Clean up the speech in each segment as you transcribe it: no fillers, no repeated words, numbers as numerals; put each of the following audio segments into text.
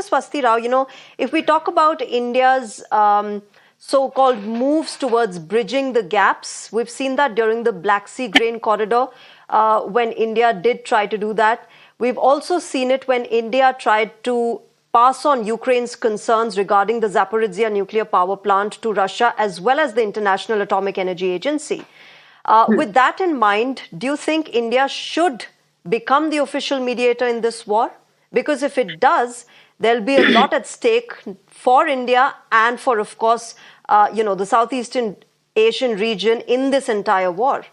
Swasti Rao, if we talk about India's so-called moves towards bridging the gaps, we've seen that during the Black Sea grain corridor when India did try to do that. We've also seen it when India tried to pass on Ukraine's concerns regarding the Zaporizhzhia nuclear power plant to Russia as well as the International Atomic Energy Agency. With that in mind, do you think India should become the official mediator in this war? Because if it does, there'll be a lot at stake for India and for, of course, the Southeastern Asian region in this entire war.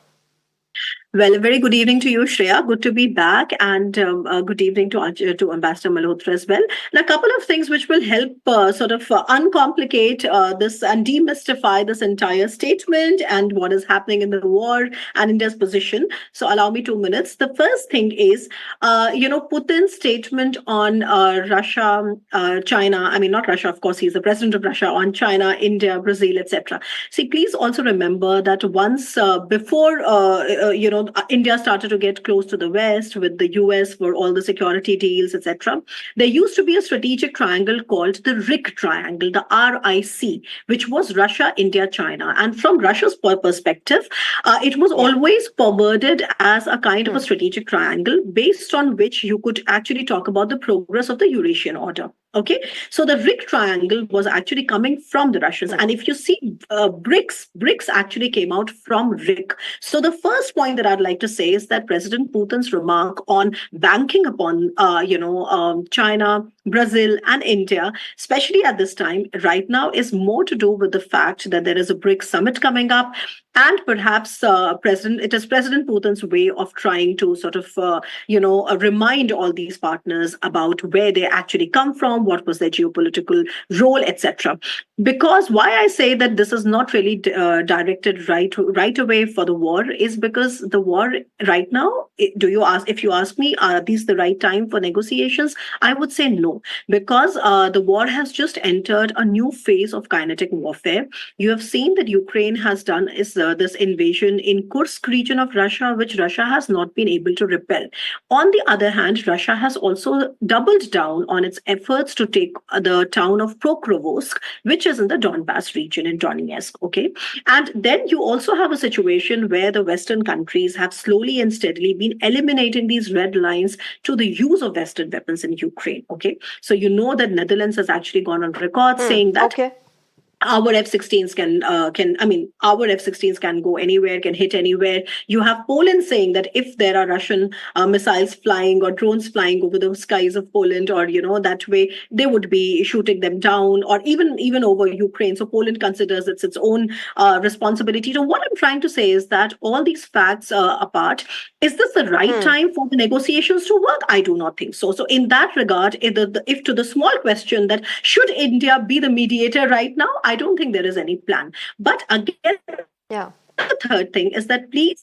Well, a very good evening to you, Shreya. Good to be back, and good evening to Ambassador Malhotra as well. And a couple of things which will help uncomplicate this and demystify this entire statement and what is happening in the war and India's position. So allow me 2 minutes. The first thing is, Putin's statement on Russia, China. I mean, not Russia, of course, he's the president of Russia, on China, India, Brazil, etc. See, please also remember that once before, India started to get close to the West with the US for all the security deals, etc. There used to be a strategic triangle called the RIC triangle, the RIC, which was Russia, India, China. And from Russia's perspective, it was always forwarded as a kind of a strategic triangle based on which you could actually talk about the progress of the Eurasian order. Okay, so the RIC triangle was actually coming from the Russians. And if you see BRICS actually came out from RIC. So the first point that I'd like to say is that President Putin's remark on banking upon, China, Brazil and India, especially at this time right now, is more to do with the fact that there is a BRICS summit coming up. And perhaps it is President Putin's way of trying to sort of, remind all these partners about where they actually come from, what was their geopolitical role, etc. Because why I say that this is not really directed right away for the war is because the war right now, if you ask me, are these the right time for negotiations? I would say no, because the war has just entered a new phase of kinetic warfare. You have seen that Ukraine has done this invasion in Kursk region of Russia, which Russia has not been able to repel. On the other hand, Russia has also doubled down on its efforts to take the town of Pokrovsk, which is in the Donbass region in Donetsk. Okay, and then you also have a situation where the Western countries have slowly and steadily been eliminating these red lines to the use of Western weapons in Ukraine. Okay, so you know that Netherlands has actually gone on record saying that. Okay. Our F-16s our F-16s can go anywhere, can hit anywhere. You have Poland saying that if there are Russian missiles flying or drones flying over the skies of Poland, or that way they would be shooting them down, or even over Ukraine. So Poland considers it's its own responsibility. So what I'm trying to say is that all these facts apart, is this the right time for the negotiations to work? I do not think so. So in that regard, if to the small question that should India be the mediator right now, I don't think there is any plan. But again, the third thing is that please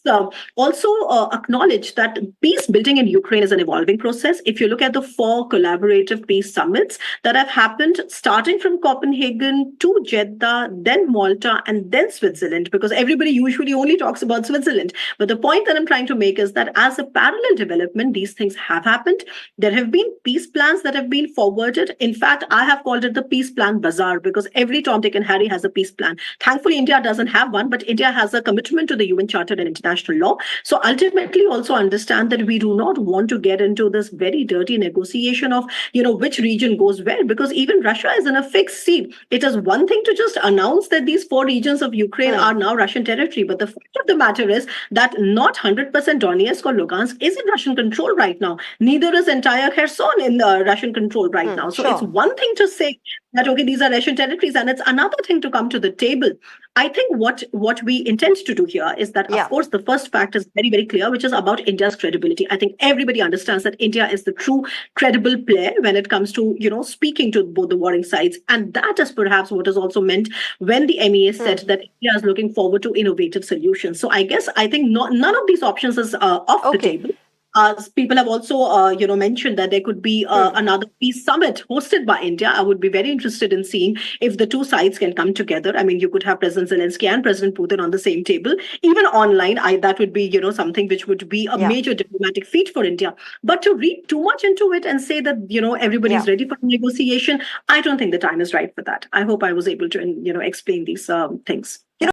also acknowledge that peace building in Ukraine is an evolving process. If you look at the 4 collaborative peace summits that have happened, starting from Copenhagen to Jeddah, then Malta, and then Switzerland, because everybody usually only talks about Switzerland. But the point that I'm trying to make is that as a parallel development, these things have happened. There have been peace plans that have been forwarded. In fact, I have called it the peace plan bazaar, because every Tom, Dick, and Harry has a peace plan. Thankfully, India doesn't have one, but India has a commitment to the UN Charter and international law. So ultimately also understand that we do not want to get into this very dirty negotiation of, which region goes where, because even Russia is in a fixed seat. It is one thing to just announce that these 4 regions of Ukraine are now Russian territory. But the fact of the matter is that not 100% Donetsk or Lugansk is in Russian control right now. Neither is entire Kherson in Russian control right now. So it's one thing to say that, okay, these are Russian territories, and it's another thing to come to the table. I think what we intend to do here is that, of course, the first fact is very, very clear, which is about India's credibility. I think everybody understands that India is the true credible player when it comes to, speaking to both the warring sides. And that is perhaps what is also meant when the MEA said that India is looking forward to innovative solutions. So I think none of these options is off the table. People have also, mentioned that there could be Hmm. another peace summit hosted by India. I would be very interested in seeing if the two sides can come together. I mean, you could have President Zelensky and President Putin on the same table, even online. That would be, something which would be a Yeah. major diplomatic feat for India. But to read too much into it and say that, everybody's Yeah. ready for negotiation, I don't think the time is right for that. I hope I was able to, explain these things.